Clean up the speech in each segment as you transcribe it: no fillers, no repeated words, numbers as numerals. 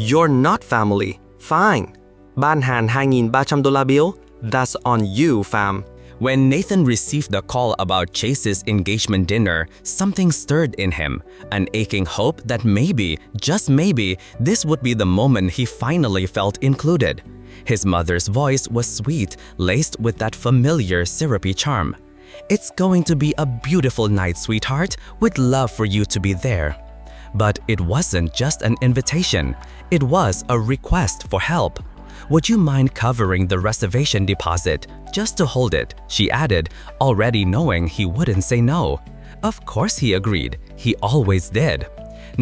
You're not family. Fine. บ้านหาร$2,300 bill? That's on you, fam. When Nathan received the call about Chase's engagement dinner, something stirred in him, an aching hope that maybe, just maybe, this would be the moment he finally felt included. His mother's voice was sweet, laced with that familiar syrupy charm. "It's going to be a beautiful night, sweetheart. We'd love for you to be there." But it wasn't just an invitation. It was a request for help. "Would you mind covering the reservation deposit, just to hold it?" she added, already knowing he wouldn't say no. Of course he agreed. He always did.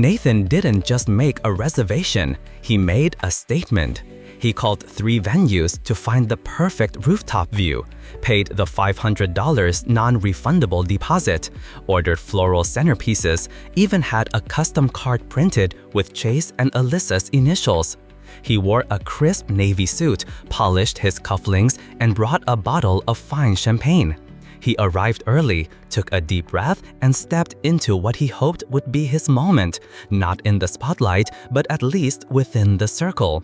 Nathan didn't just make a reservation. He made a statement. He called 3 venues to find the perfect rooftop view, paid the $500 non-refundable deposit, ordered floral centerpieces, even had a custom card printed with Chase and Alyssa's initials. He wore a crisp navy suit, polished his cufflinks, and brought a bottle of fine champagne. He arrived early, took a deep breath, and stepped into what he hoped would be his moment, not in the spotlight, but at least within the circle.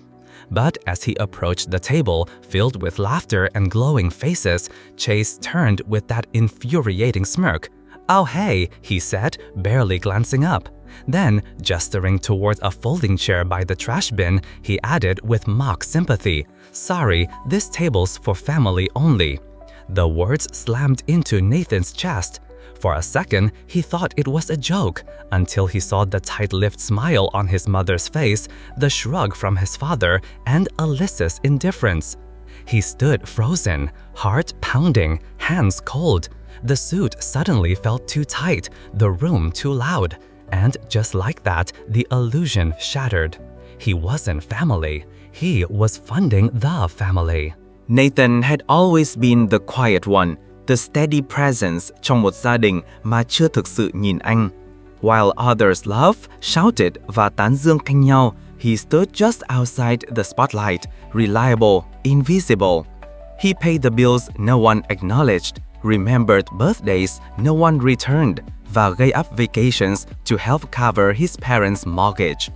But as he approached the table, filled with laughter and glowing faces, Chase turned with that infuriating smirk. "Oh hey," he said, barely glancing up. Then, gesturing towards a folding chair by the trash bin, he added with mock sympathy, "Sorry, this table's for family only." The words slammed into Nathan's chest. For a second, he thought it was a joke, until he saw the tight-lipped smile on his mother's face, the shrug from his father, and Alyssa's indifference. He stood frozen, heart pounding, hands cold. The suit suddenly felt too tight, the room too loud. And just like that, the illusion shattered. He wasn't family. He was funding the family. Nathan had always been the quiet one, the steady presence trong một gia đình mà chưa thực sự nhìn anh. While others laughed, shouted và tán dương khanh nhau, he stood just outside the spotlight, reliable, invisible. He paid the bills no one acknowledged, remembered birthdays no one returned, và gây up vacations to help cover his parents' mortgage.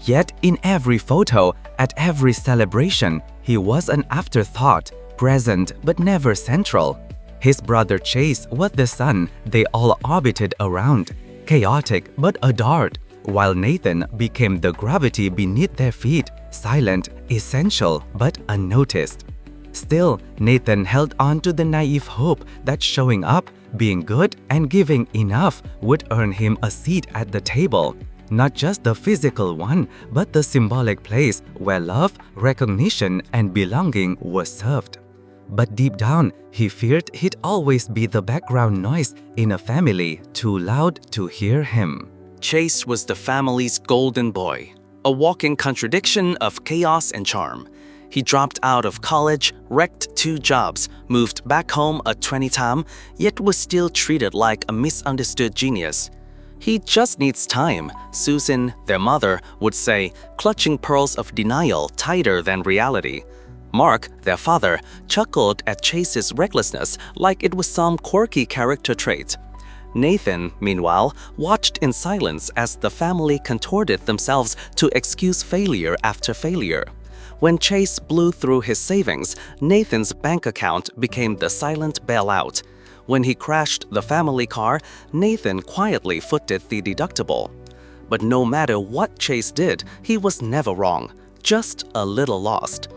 Yet in every photo, at every celebration, he was an afterthought, present but never central. His brother Chase was the sun they all orbited around, chaotic but adored, while Nathan became the gravity beneath their feet, silent, essential but unnoticed. Still, Nathan held on to the naive hope that showing up, being good, and giving enough would earn him a seat at the table. Not just the physical one, but the symbolic place where love, recognition, and belonging were served. But deep down, he feared he'd always be the background noise in a family too loud to hear him. Chase was the family's golden boy, a walking contradiction of chaos and charm. He dropped out of college, wrecked 2 jobs, moved back home a 20 times, yet was still treated like a misunderstood genius. He just needs time, Susan, their mother, would say, clutching pearls of denial tighter than reality. Mark, their father, chuckled at Chase's recklessness like it was some quirky character trait. Nathan, meanwhile, watched in silence as the family contorted themselves to excuse failure after failure. When Chase blew through his savings, Nathan's bank account became the silent bailout. When he crashed the family car, Nathan quietly footed the deductible. But no matter what Chase did, he was never wrong, just a little lost.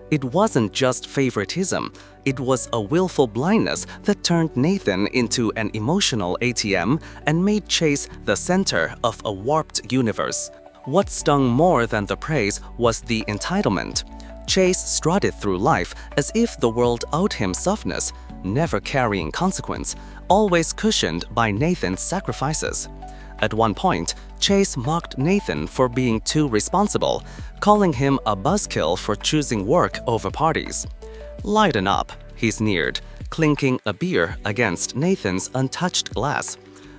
It wasn't just favoritism, it was a willful blindness that turned Nathan into an emotional ATM and made Chase the center of a warped universe. What stung more than the praise was the entitlement. Chase strutted through life as if the world owed him softness, never carrying consequence, always cushioned by Nathan's sacrifices. At one point, Chase mocked Nathan for being too responsible, calling him a buzzkill for choosing work over parties. "Lighten up," he sneered, clinking a beer against Nathan's untouched glass.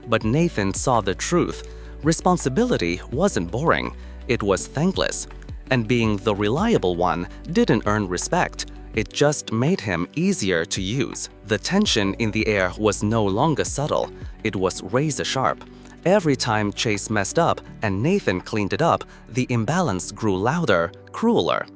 But Nathan saw the truth. Responsibility wasn't boring, it was thankless. And being the reliable one didn't earn respect. It just made him easier to use. The tension in the air was no longer subtle, it was razor-sharp. Every time Chase messed up and Nathan cleaned it up, the imbalance grew louder, crueler.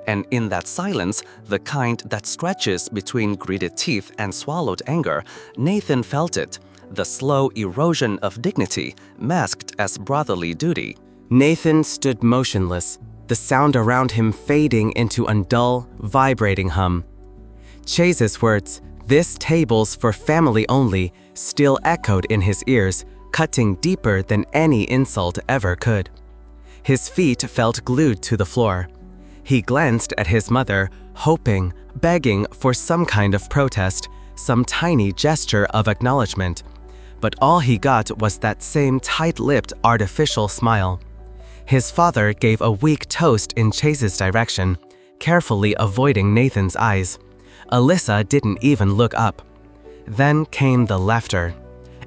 And in that silence, the kind that stretches between gritted teeth and swallowed anger, Nathan felt it, the slow erosion of dignity, masked as brotherly duty. Nathan stood motionless, the sound around him fading into a dull, vibrating hum. Chase's words, "This table's for family only," still echoed in his ears, cutting deeper than any insult ever could. His feet felt glued to the floor. He glanced at his mother, hoping, begging for some kind of protest, some tiny gesture of acknowledgement. But all he got was that same tight-lipped, artificial smile. His father gave a weak toast in Chase's direction, carefully avoiding Nathan's eyes. Alyssa didn't even look up. Then came the laughter.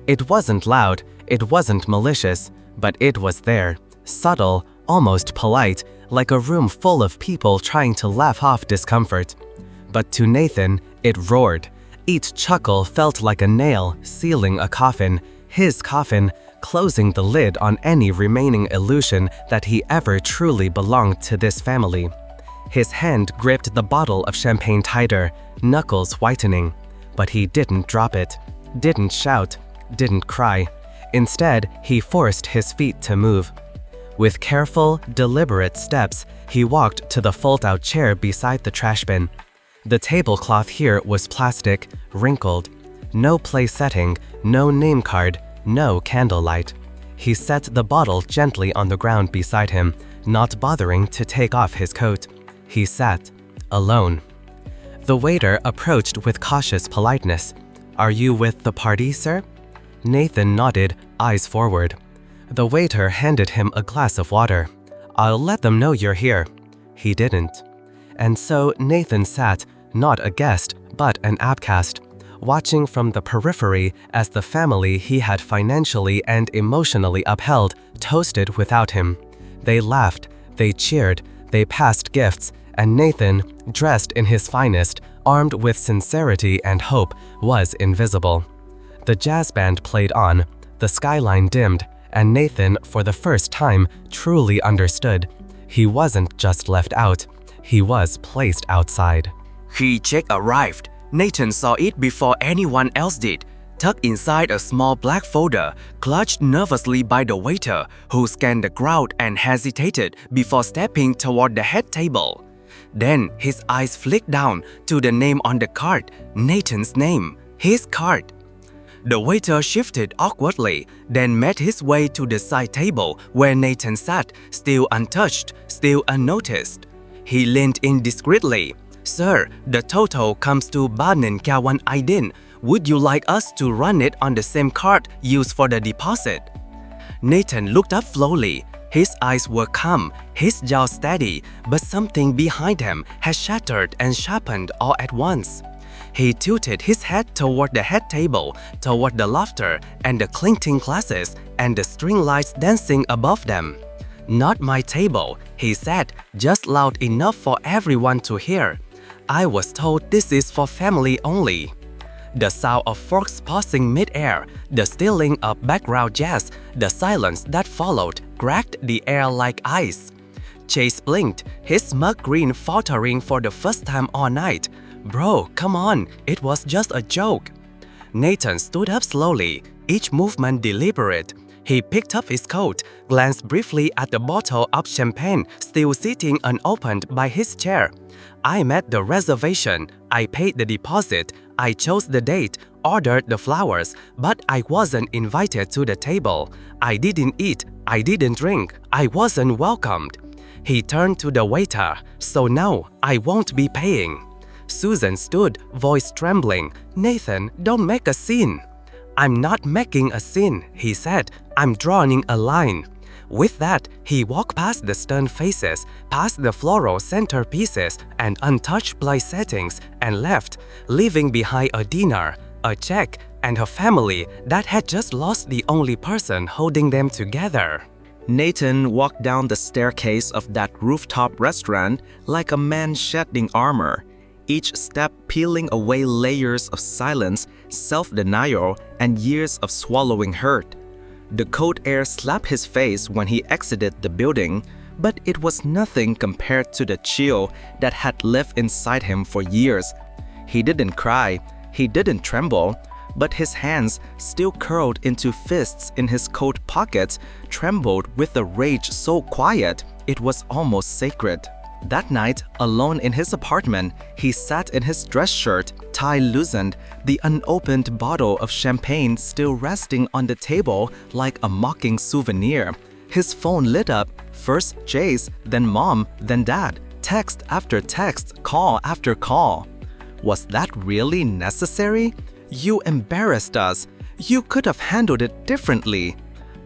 It wasn't loud, it wasn't malicious, but it was there, subtle, almost polite, like a room full of people trying to laugh off discomfort. But to Nathan, it roared. Each chuckle felt like a nail sealing a coffin, his coffin, closing the lid on any remaining illusion that he ever truly belonged to this family. His hand gripped the bottle of champagne tighter, knuckles whitening. But he didn't drop it, didn't shout, didn't cry. Instead, he forced his feet to move. With careful, deliberate steps, he walked to the fold-out chair beside the trash bin. The tablecloth here was plastic, wrinkled. No place setting, no name card, no candlelight. He set the bottle gently on the ground beside him, not bothering to take off his coat. He sat, alone. The waiter approached with cautious politeness. "Are you with the party, sir?" Nathan nodded, eyes forward. The waiter handed him a glass of water. "I'll let them know you're here." He didn't. And so Nathan sat, not a guest, but an outcast, watching from the periphery as the family he had financially and emotionally upheld toasted without him. They laughed, they cheered, they passed gifts, and Nathan, dressed in his finest, armed with sincerity and hope, was invisible. The jazz band played on, the skyline dimmed, and Nathan, for the first time, truly understood. He wasn't just left out, he was placed outside. His check arrived. Nathan saw it before anyone else did, tucked inside a small black folder, clutched nervously by the waiter, who scanned the crowd and hesitated before stepping toward the head table. Then his eyes flicked down to the name on the card, Nathan's name, his card. The waiter shifted awkwardly, then made his way to the side table where Nathan sat, still untouched, still unnoticed. He leaned in discreetly. "Sir, the total comes to Banin Would you like us to run it on the same card used for the deposit?" Nathan looked up slowly. His eyes were calm, his jaw steady, but something behind him had shattered and sharpened all at once. He tilted his head toward the head table, toward the laughter and the clinking glasses and the string lights dancing above them. "Not my table," he said, just loud enough for everyone to hear. "I was told this is for family only." The sound of forks pausing mid-air, the stealing of background jazz, the silence that followed cracked the air like ice. Chase blinked, his smug grin faltering for the first time all night. "Bro, come on, it was just a joke." Nathan stood up slowly, each movement deliberate. He picked up his coat, glanced briefly at the bottle of champagne still sitting unopened by his chair. "I made the reservation, I paid the deposit, I chose the date, ordered the flowers, but I wasn't invited to the table. I didn't eat, I didn't drink, I wasn't welcomed." He turned to the waiter. "So no, I won't be paying." Susan stood, voice trembling. "Nathan, don't make a scene." "I'm not making a scene," he said. "I'm drawing a line." With that, he walked past the stern faces, past the floral centerpieces and untouched place settings, and left, leaving behind a dinner, a check, and a family that had just lost the only person holding them together. Nathan walked down the staircase of that rooftop restaurant like a man shedding armor, each step peeling away layers of silence, self-denial, and years of swallowing hurt. The cold air slapped his face when he exited the building, but it was nothing compared to the chill that had lived inside him for years. He didn't cry, he didn't tremble, but his hands, still curled into fists in his coat pockets, trembled with a rage so quiet it was almost sacred. That night, alone in his apartment, he sat in his dress shirt, tie loosened, the unopened bottle of champagne still resting on the table like a mocking souvenir. His phone lit up, first Chase, then mom, then dad, text after text, call after call. Was that really necessary? You embarrassed us. You could have handled it differently.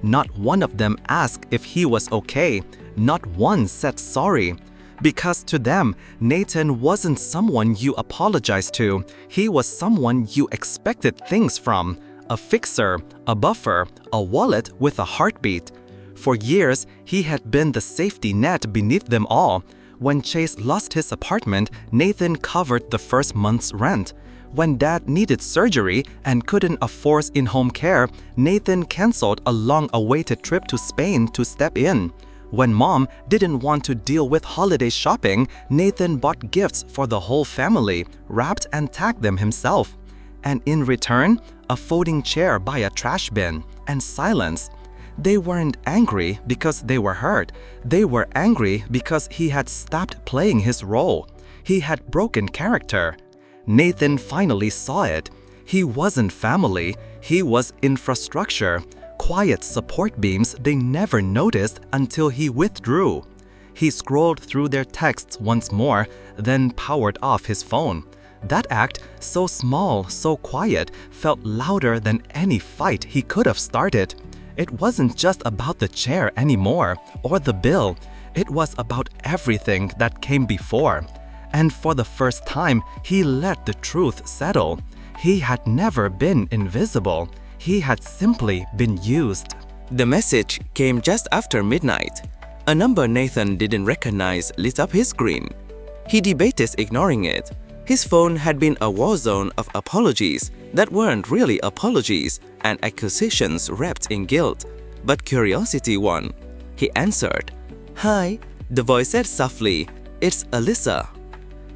Not one of them asked if he was okay. Not one said sorry. Because to them, Nathan wasn't someone you apologized to. He was someone you expected things from. A fixer, a buffer, a wallet with a heartbeat. For years, he had been the safety net beneath them all. When Chase lost his apartment, Nathan covered the first month's rent. When dad needed surgery and couldn't afford in-home care, Nathan canceled a long-awaited trip to Spain to step in. When mom didn't want to deal with holiday shopping, Nathan bought gifts for the whole family, wrapped and tagged them himself. And in return, a folding chair by a trash bin, and silence. They weren't angry because they were hurt. They were angry because he had stopped playing his role. He had broken character. Nathan finally saw it. He wasn't family, he was infrastructure. Quiet support beams they never noticed until he withdrew. He scrolled through their texts once more, then powered off his phone. That act, so small, so quiet, felt louder than any fight he could have started. It wasn't just about the chair anymore, or the bill. It was about everything that came before. And for the first time, he let the truth settle. He had never been invisible. He had simply been used. The message came just after midnight. A number Nathan didn't recognize lit up his screen. He debated ignoring it. His phone had been a war zone of apologies that weren't really apologies and accusations wrapped in guilt. But curiosity won. He answered. "Hi," the voice said softly. "It's Alyssa."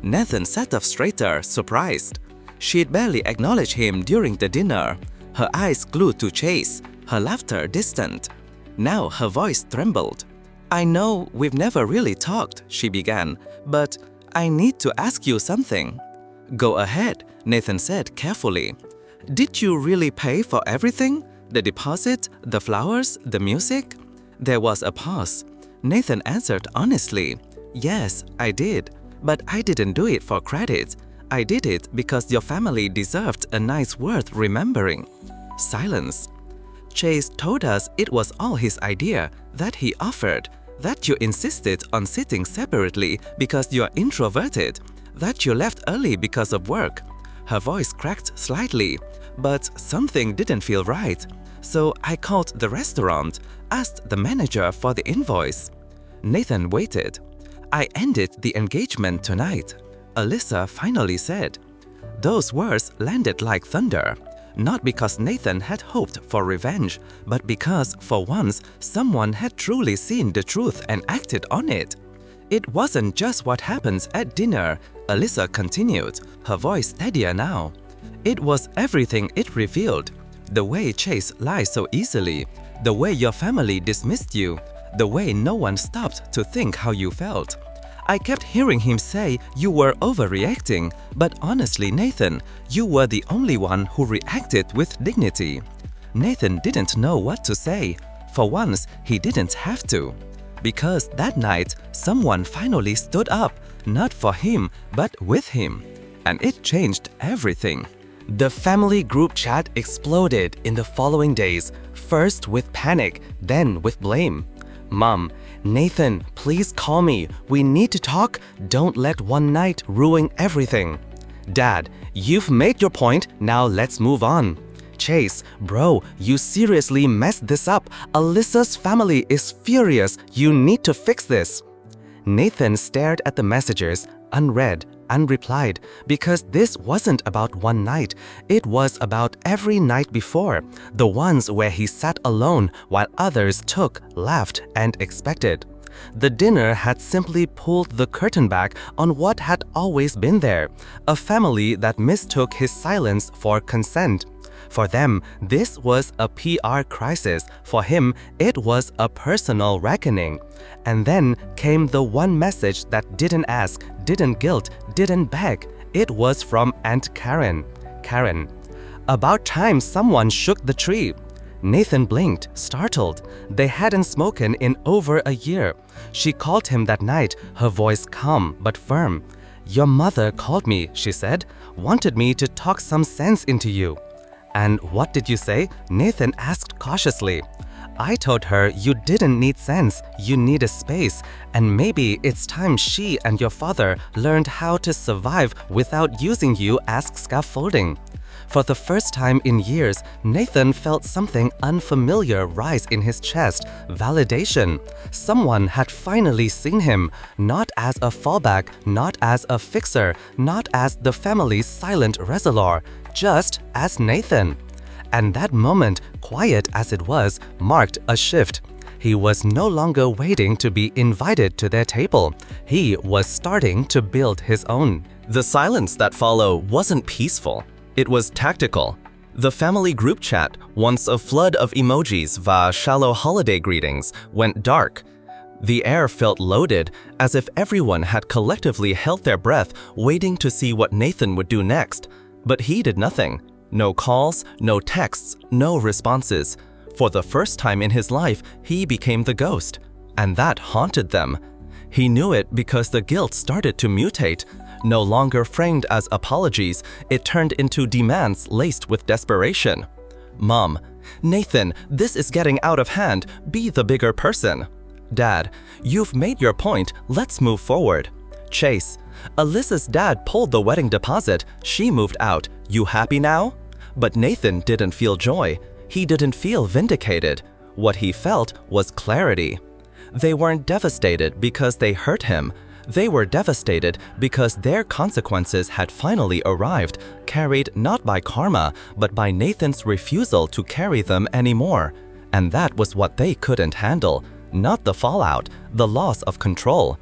Nathan sat up straighter, surprised. She'd barely acknowledged him during the dinner. Her eyes glued to Chase, her laughter distant. Now her voice trembled. "I know we've never really talked," she began, "but I need to ask you something." "Go ahead," Nathan said carefully. "Did you really pay for everything? The deposit, the flowers, the music?" There was a pause. Nathan answered honestly, "Yes, I did. But I didn't do it for credit. I did it because your family deserved a nice worth remembering." Silence. "Chase told us it was all his idea, that he offered, that you insisted on sitting separately because you're introverted, that you left early because of work." Her voice cracked slightly, but something didn't feel right. "So I called the restaurant, asked the manager for the invoice." Nathan waited. "I ended the engagement tonight," Alyssa finally said. Those words landed like thunder, not because Nathan had hoped for revenge, but because, for once, someone had truly seen the truth and acted on it. "It wasn't just what happens at dinner," Alyssa continued, her voice steadier now. "It was everything it revealed. The way Chase lies so easily, the way your family dismissed you, the way no one stopped to think how you felt. I kept hearing him say you were overreacting, but honestly, Nathan, you were the only one who reacted with dignity." Nathan didn't know what to say. For once, he didn't have to. Because that night, someone finally stood up, not for him, but with him. And it changed everything. The family group chat exploded in the following days, first with panic, then with blame. "Mom, Nathan, please call me. We need to talk. Don't let one night ruin everything." "Dad, you've made your point. Now let's move on." "Chase, bro, you seriously messed this up. Alyssa's family is furious. You need to fix this." Nathan stared at the messages, unread, unreplied, because this wasn't about one night. It was about every night before, the ones where he sat alone while others took, laughed, and expected. The dinner had simply pulled the curtain back on what had always been there, a family that mistook his silence for consent. For them, this was a PR crisis. For him, it was a personal reckoning. And then came the one message that didn't ask, didn't guilt, didn't beg. It was from Aunt Karen. Karen, about time someone shook the tree. Nathan blinked, startled. They hadn't spoken in over a year. She called him that night, her voice calm but firm. "Your mother called me," she said, "wanted me to talk some sense into you." "And what did you say?" Nathan asked cautiously. "I told her you didn't need sense, you needed space, and maybe it's time she and your father learned how to survive without using you as scaffolding." For the first time in years, Nathan felt something unfamiliar rise in his chest, validation. Someone had finally seen him, not as a fallback, not as a fixer, not as the family's silent reservoir, just as Nathan. And that moment, quiet as it was, marked a shift. He was no longer waiting to be invited to their table. He was starting to build his own. The silence that followed wasn't peaceful. It was tactical. The family group chat, once a flood of emojis và shallow holiday greetings, went dark. The air felt loaded, as if everyone had collectively held their breath, waiting to see what Nathan would do next. But he did nothing. No calls, no texts, no responses. For the first time in his life, he became the ghost. And that haunted them. He knew it because the guilt started to mutate. No longer framed as apologies, it turned into demands laced with desperation. "Mom, Nathan, this is getting out of hand. Be the bigger person." "Dad, you've made your point. Let's move forward." "Chase, Alyssa's dad pulled the wedding deposit. She moved out. You happy now?" But Nathan didn't feel joy. He didn't feel vindicated. What he felt was clarity. They weren't devastated because they hurt him. They were devastated because their consequences had finally arrived, carried not by karma, but by Nathan's refusal to carry them anymore. And that was what they couldn't handle, not the fallout, the loss of control.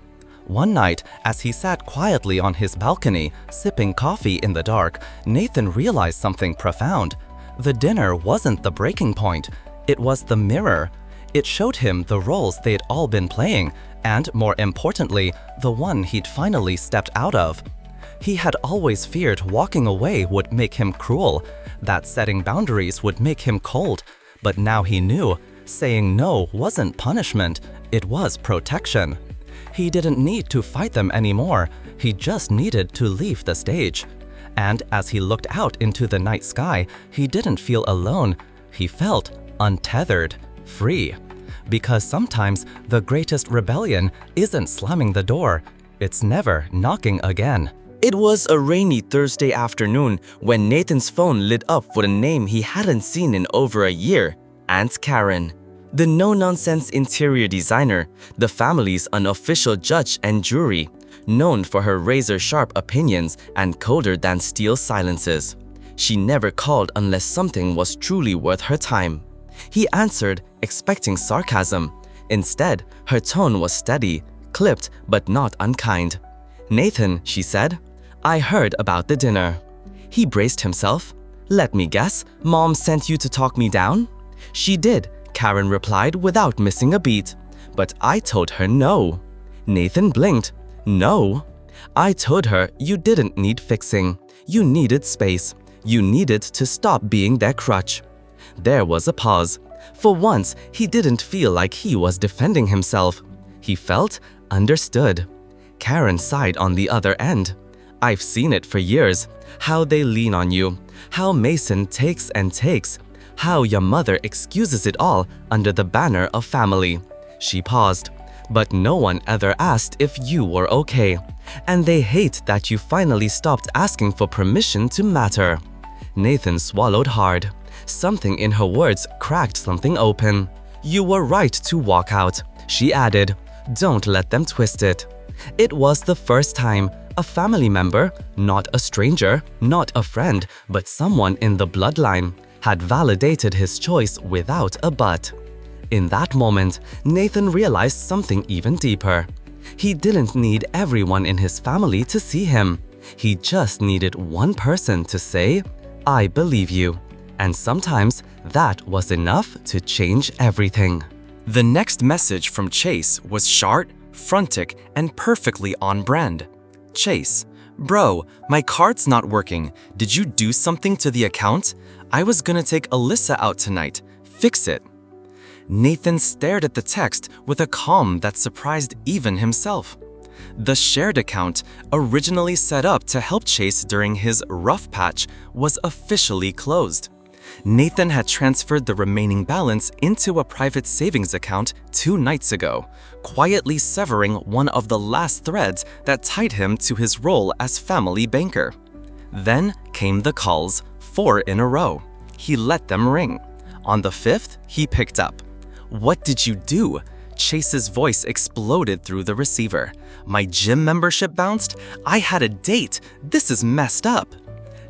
One night, as he sat quietly on his balcony, sipping coffee in the dark, Nathan realized something profound. The dinner wasn't the breaking point, it was the mirror. It showed him the roles they'd all been playing, and more importantly, the one he'd finally stepped out of. He had always feared walking away would make him cruel, that setting boundaries would make him cold. But now he knew, saying no wasn't punishment, it was protection. He didn't need to fight them anymore, he just needed to leave the stage. And as he looked out into the night sky, he didn't feel alone, he felt untethered, free. Because sometimes the greatest rebellion isn't slamming the door, it's never knocking again. It was a rainy Thursday afternoon when Nathan's phone lit up with a name he hadn't seen in over a year, Aunt Karen. The no-nonsense interior designer, the family's unofficial judge and jury, known for her razor-sharp opinions and colder-than-steel silences. She never called unless something was truly worth her time. He answered, expecting sarcasm. Instead, her tone was steady, clipped but not unkind. "Nathan," she said, "I heard about the dinner." He braced himself. "Let me guess, Mom sent you to talk me down?" "She did," Karen replied without missing a beat. "But I told her no." Nathan blinked. "No?" "I told her you didn't need fixing. You needed space. You needed to stop being their crutch." There was a pause. For once, he didn't feel like he was defending himself. He felt understood. Karen sighed on the other end. "I've seen it for years. How they lean on you. How Mason takes and takes. How your mother excuses it all under the banner of family." She paused. "But no one ever asked if you were okay. And they hate that you finally stopped asking for permission to matter." Nathan swallowed hard. Something in her words cracked something open. "You were right to walk out," she added. "Don't let them twist it." It was the first time a family member, not a stranger, not a friend, but someone in the bloodline, had validated his choice without a but. In that moment, Nathan realized something even deeper. He didn't need everyone in his family to see him. He just needed one person to say, "I believe you." And sometimes that was enough to change everything. The next message from Chase was short, frantic, and perfectly on brand. Chase, bro, my card's not working. Did you do something to the account? I was gonna take Alyssa out tonight. Fix it. Nathan stared at the text with a calm that surprised even himself. The shared account, originally set up to help Chase during his rough patch, was officially closed. Nathan had transferred the remaining balance into a private savings account 2 nights ago, quietly severing one of the last threads that tied him to his role as family banker. Then came the calls, 4 in a row. He let them ring. On the 5th, he picked up. "What did you do?" Chase's voice exploded through the receiver. "My gym membership bounced? I had a date. This is messed up."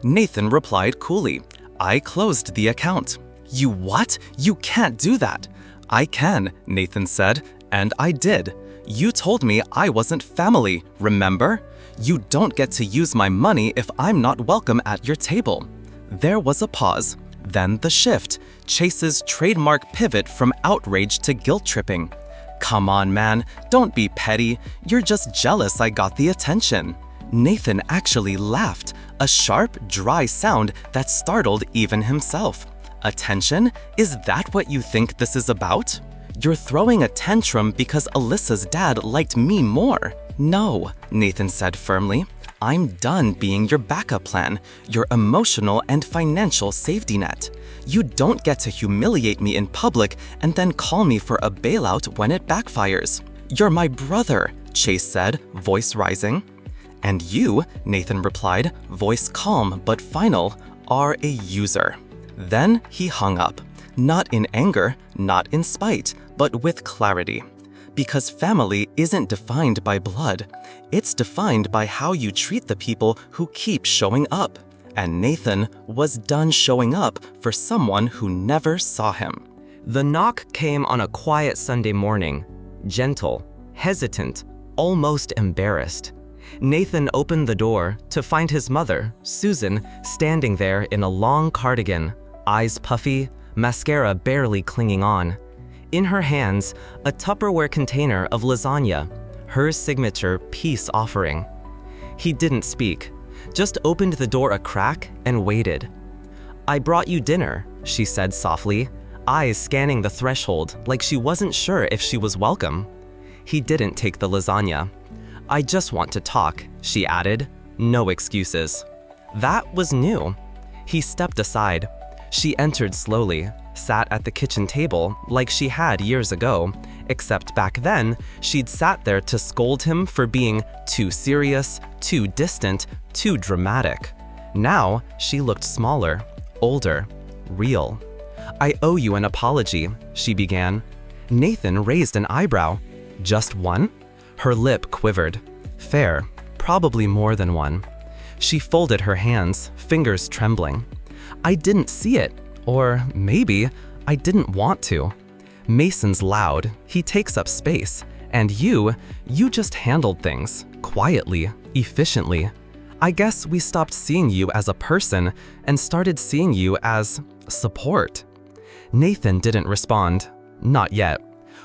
Nathan replied coolly, "I closed the account." "You what? You can't do that." "I can," Nathan said, "and I did. You told me I wasn't family, remember? You don't get to use my money if I'm not welcome at your table." There was a pause, then the shift, Chase's trademark pivot from outrage to guilt-tripping. "Come on, man, don't be petty. You're just jealous I got the attention." Nathan actually laughed, a sharp, dry sound that startled even himself. "Attention? Is that what you think this is about? You're throwing a tantrum because Alyssa's dad liked me more." "No," Nathan said firmly. "I'm done being your backup plan, your emotional and financial safety net. You don't get to humiliate me in public and then call me for a bailout when it backfires." "You're my brother," Chase said, voice rising. "And you," Nathan replied, voice calm but final, "are a user." Then he hung up, not in anger, not in spite, but with clarity. Because family isn't defined by blood, it's defined by how you treat the people who keep showing up. And Nathan was done showing up for someone who never saw him. The knock came on a quiet Sunday morning, gentle, hesitant, almost embarrassed. Nathan opened the door to find his mother, Susan, standing there in a long cardigan, eyes puffy, mascara barely clinging on. In her hands, a Tupperware container of lasagna, her signature peace offering. He didn't speak, just opened the door a crack and waited. "I brought you dinner," she said softly, eyes scanning the threshold like she wasn't sure if she was welcome. He didn't take the lasagna. "I just want to talk," she added, no excuses. That was new. He stepped aside. She entered slowly, sat at the kitchen table like she had years ago, except back then, she'd sat there to scold him for being too serious, too distant, too dramatic. Now, she looked smaller, older, real. "I owe you an apology," she began. Nathan raised an eyebrow. "Just one?" Her lip quivered. "Fair, probably more than one." She folded her hands, fingers trembling. "I didn't see it. Or maybe I didn't want to. Mason's loud, he takes up space, and you just handled things, quietly, efficiently. I guess we stopped seeing you as a person and started seeing you as support." Nathan didn't respond. Not yet.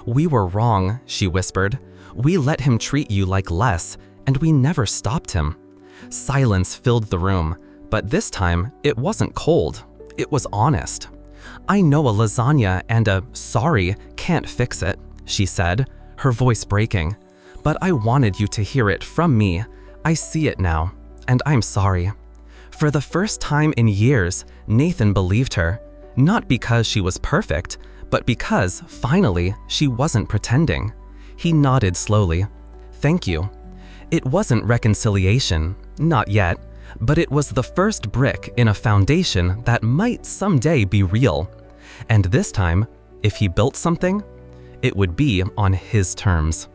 "We were wrong," she whispered. "We let him treat you like less, and we never stopped him." Silence filled the room, but this time it wasn't cold. It was honest. "I know a lasagna and a sorry can't fix it," she said, her voice breaking. "But I wanted you to hear it from me. I see it now, and I'm sorry." For the first time in years, Nathan believed her, not because she was perfect, but because, finally, she wasn't pretending. He nodded slowly. "Thank you." It wasn't reconciliation, not yet, but it was the first brick in a foundation that might someday be real. And this time, if he built something, it would be on his terms.